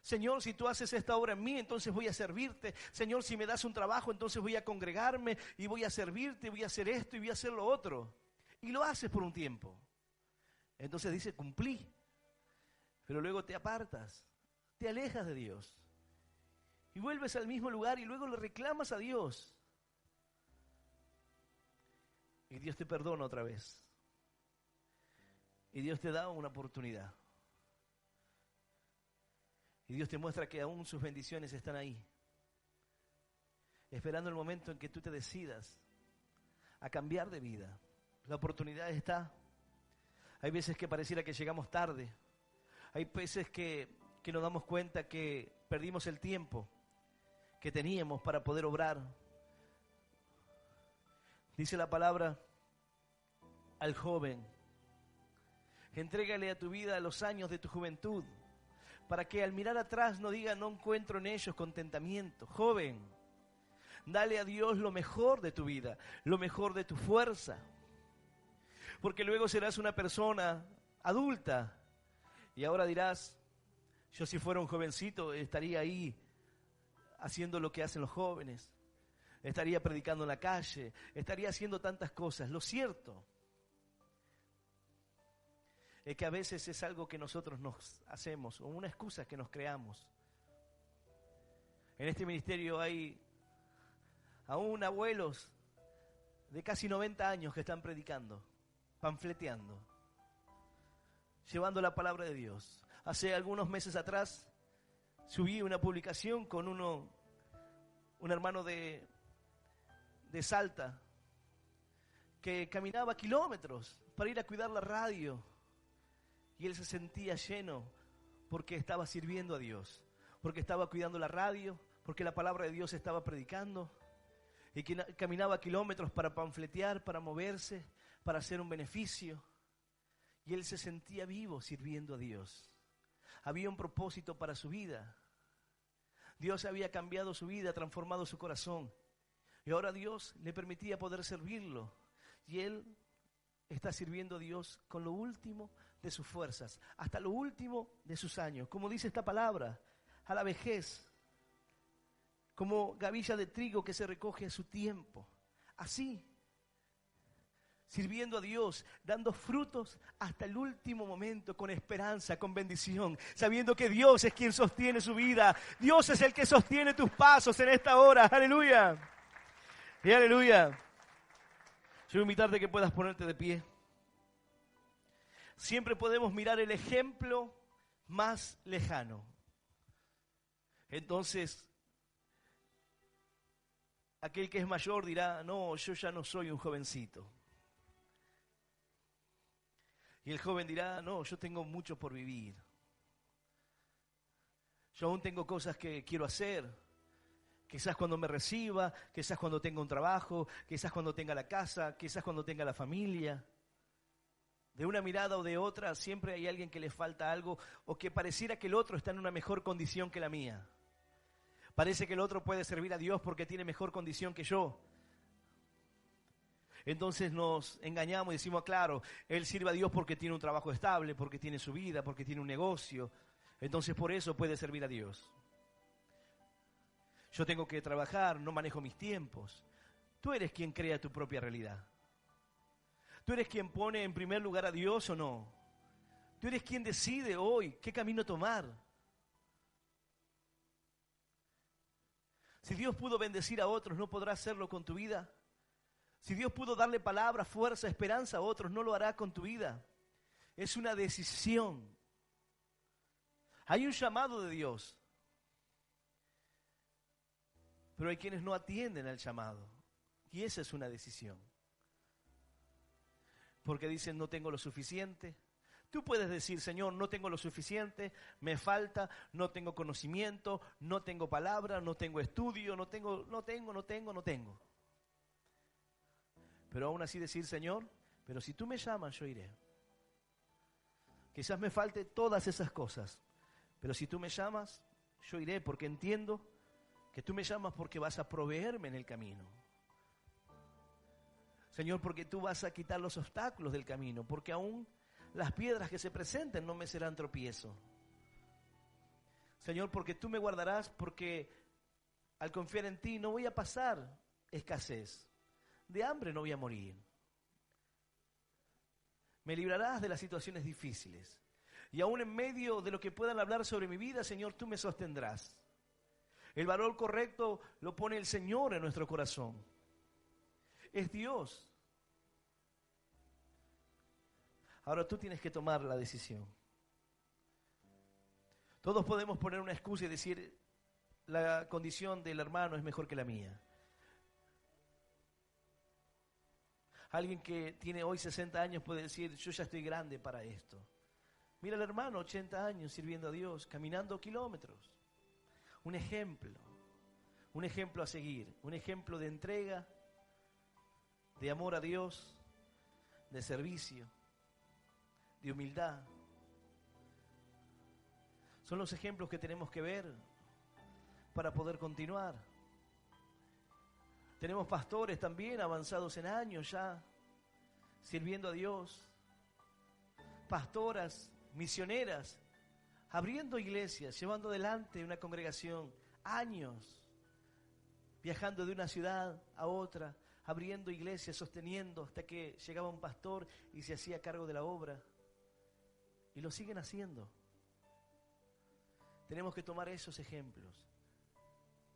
A: Señor, si tú haces esta obra en mí, entonces voy a servirte. Señor, si me das un trabajo, entonces voy a congregarme y voy a servirte, voy a hacer esto y voy a hacer lo otro. Y lo haces por un tiempo. Entonces dice, cumplí. Pero luego te apartas, te alejas de Dios. Y vuelves al mismo lugar y luego le reclamas a Dios. Y Dios te perdona otra vez. Y Dios te da una oportunidad. Y Dios te muestra que aún sus bendiciones están ahí, esperando el momento en que tú te decidas a cambiar de vida. La oportunidad está. Hay veces que pareciera que llegamos tarde. Hay veces que nos damos cuenta que perdimos el tiempo que teníamos para poder obrar. Dice la palabra al joven, entrégale a tu vida los años de tu juventud, para que al mirar atrás no diga, no encuentro en ellos contentamiento. Joven, dale a Dios lo mejor de tu vida, lo mejor de tu fuerza. Porque luego serás una persona adulta y ahora dirás, yo si fuera un jovencito estaría ahí haciendo lo que hacen los jóvenes. Estaría predicando en la calle, estaría haciendo tantas cosas. Lo cierto es que a veces es algo que nosotros nos hacemos, o una excusa que nos creamos. En este ministerio hay aún abuelos de casi 90 años que están predicando, panfleteando, llevando la palabra de Dios. Hace algunos meses atrás subí una publicación con un hermano de Salta que caminaba kilómetros para ir a cuidar la radio. Y él se sentía lleno porque estaba sirviendo a Dios, porque estaba cuidando la radio, porque la palabra de Dios estaba predicando, y que caminaba kilómetros para panfletear, para moverse, para hacer un beneficio. Y él se sentía vivo sirviendo a Dios. Había un propósito para su vida. Dios había cambiado su vida, transformado su corazón. Y ahora Dios le permitía poder servirlo. Y él está sirviendo a Dios con lo último de sus fuerzas, hasta lo último de sus años. Como dice esta palabra, a la vejez como gavilla de trigo que se recoge a su tiempo. Así, sirviendo a Dios, dando frutos hasta el último momento, con esperanza, con bendición, sabiendo que Dios es quien sostiene su vida. Dios es el que sostiene tus pasos en esta hora. ¡Aleluya! Y aleluya. Yo voy a invitarte a que puedas ponerte de pie. Siempre podemos mirar el ejemplo más lejano. Entonces, aquel que es mayor dirá, no, yo ya no soy un jovencito. Y el joven dirá, no, yo tengo mucho por vivir. Yo aún tengo cosas que quiero hacer. Quizás cuando me reciba, quizás cuando tenga un trabajo, quizás cuando tenga la casa, quizás cuando tenga la familia. De una mirada o de otra, siempre hay alguien que le falta algo o que pareciera que el otro está en una mejor condición que la mía. Parece que el otro puede servir a Dios porque tiene mejor condición que yo. Entonces nos engañamos y decimos, claro, él sirve a Dios porque tiene un trabajo estable, porque tiene su vida, porque tiene un negocio. Entonces por eso puede servir a Dios. Yo tengo que trabajar, no manejo mis tiempos. Tú eres quien crea tu propia realidad. Tú eres quien pone en primer lugar a Dios o no. Tú eres quien decide hoy qué camino tomar. Si Dios pudo bendecir a otros, ¿no podrá hacerlo con tu vida? Si Dios pudo darle palabra, fuerza, esperanza a otros, ¿no lo hará con tu vida? Es una decisión. Hay un llamado de Dios. Pero hay quienes no atienden al llamado. Y esa es una decisión. Porque dicen, no tengo lo suficiente. Tú puedes decir, Señor, no tengo lo suficiente, me falta, no tengo conocimiento, no tengo palabra, no tengo estudio, no tengo. Pero aún así decir, Señor, pero si tú me llamas, yo iré. Quizás me falte todas esas cosas, pero si tú me llamas, yo iré porque entiendo que tú me llamas porque vas a proveerme en el camino. Señor, porque tú vas a quitar los obstáculos del camino, porque aún las piedras que se presenten no me serán tropiezo. Señor, porque tú me guardarás, porque al confiar en ti no voy a pasar escasez. De hambre no voy a morir. Me librarás de las situaciones difíciles. Y aún en medio de lo que puedan hablar sobre mi vida, Señor, tú me sostendrás. El valor correcto lo pone el Señor en nuestro corazón. Es Dios. Ahora tú tienes que tomar la decisión. Todos podemos poner una excusa y decir, la condición del hermano es mejor que la mía. Alguien que tiene hoy 60 años puede decir, yo ya estoy grande para esto. Mira al hermano, 80 años sirviendo a Dios, caminando kilómetros. Un ejemplo a seguir, un ejemplo de entrega, de amor a Dios, de servicio, de humildad. Son los ejemplos que tenemos que ver para poder continuar. Tenemos pastores también avanzados en años ya, sirviendo a Dios. Pastoras, misioneras, abriendo iglesias, llevando adelante una congregación, años, viajando de una ciudad a otra, abriendo iglesias, sosteniendo, hasta que llegaba un pastor y se hacía cargo de la obra. Y lo siguen haciendo. Tenemos que tomar esos ejemplos.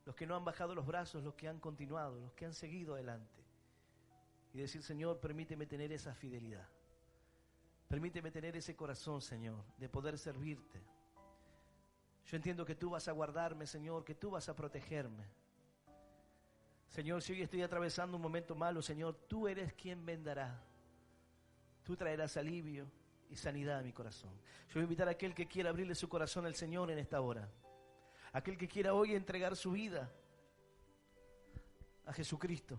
A: Los que no han bajado los brazos, los que han continuado, los que han seguido adelante. Y decir, Señor, permíteme tener esa fidelidad. Permíteme tener ese corazón, Señor, de poder servirte. Yo entiendo que tú vas a guardarme, Señor, que tú vas a protegerme. Señor, si hoy estoy atravesando un momento malo, Señor, tú eres quien vendará. Tú traerás alivio y sanidad a mi corazón. Yo voy a invitar a aquel que quiera abrirle su corazón al Señor en esta hora. Aquel que quiera hoy entregar su vida a Jesucristo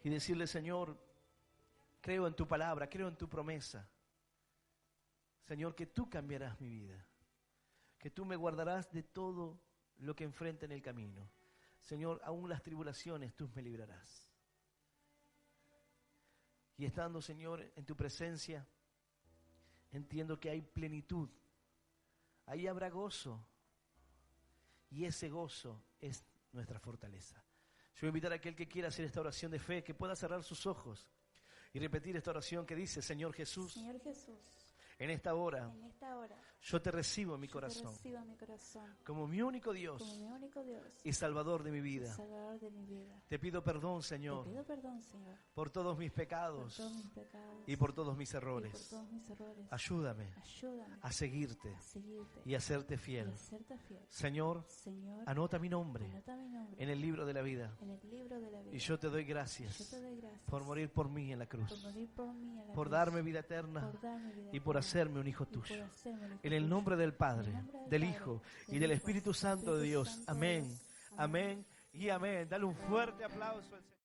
A: y decirle, Señor, creo en tu palabra, creo en tu promesa. Señor, que tú cambiarás mi vida, que tú me guardarás de todo lo que enfrente en el camino. Señor, aún las tribulaciones tú me librarás. Y estando, Señor, en tu presencia, entiendo que hay plenitud, ahí habrá gozo. Y ese gozo es nuestra fortaleza. Yo voy a invitar a aquel que quiera hacer esta oración de fe, que pueda cerrar sus ojos y repetir esta oración que dice: Señor Jesús, en esta hora, yo te recibo en mi corazón como mi único Dios y Salvador de mi vida. Te pido perdón, Señor, por todos mis pecados y por todos mis errores. Ayúdame a seguirte y a serte fiel. Señor, anota mi nombre en el libro de la vida. Y yo te doy gracias por morir por mí en la cruz, por darme vida eterna y por hacerme un hijo tuyo. En el nombre del Padre, del Hijo y del Espíritu Santo de Dios. Amén, amén y amén. Dale un fuerte aplauso al Señor.